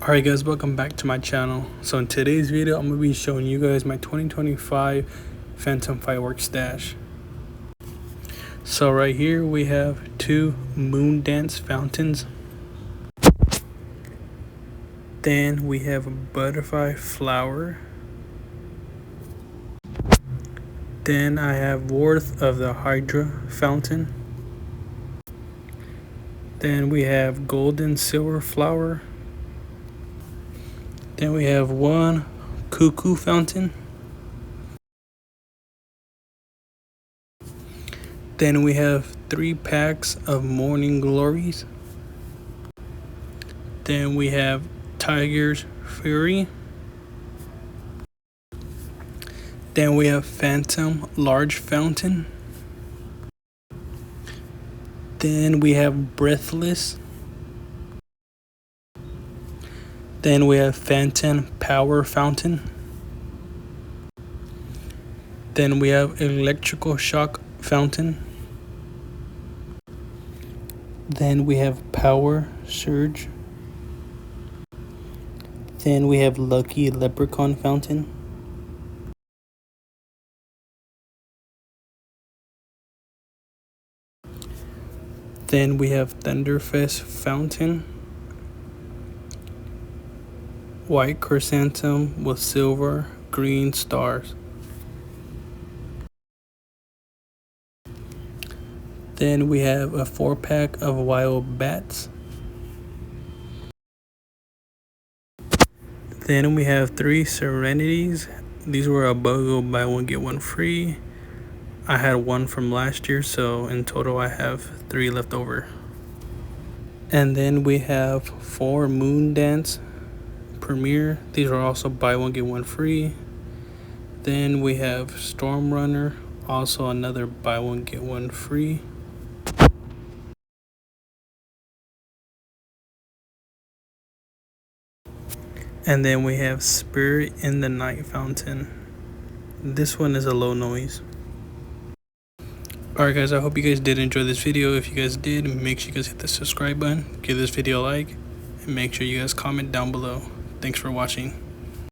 Alright guys, welcome back to my channel. So in today's video, I'm going to be showing you guys my 2025 Phantom fireworks stash. So right here we have two moon dance fountains. Then we have a butterfly flower. Then I have Worth of the Hydra fountain. Then we have golden silver flower. Then we have one cuckoo fountain. Then we have 3 packs of morning glories. Then we have Tiger's Fury. Then we have Phantom large fountain. Then we have Breathless. Then we have Phantom power fountain. Then we have electrical shock fountain. Then we have power surge. Then we have lucky leprechaun fountain. Then we have Thunderfest fountain. White chrysanthemum with silver green stars. Then we have a 4-pack of wild bats. Then we have 3 serenities. These were a BOGO buy one get one free. I had 1 from last year, so in total I have 3 left over. And then we have 4 moon dance premiere. These are also buy one get one free. Then we have Storm Runner, also another buy one get one free. And then we have Spirit in the Night fountain. This one is a low noise. Alright guys, I hope you guys did enjoy this video. If you guys did, make sure you guys hit the subscribe button, give this video a like, and make sure you guys comment down below. Thanks for watching.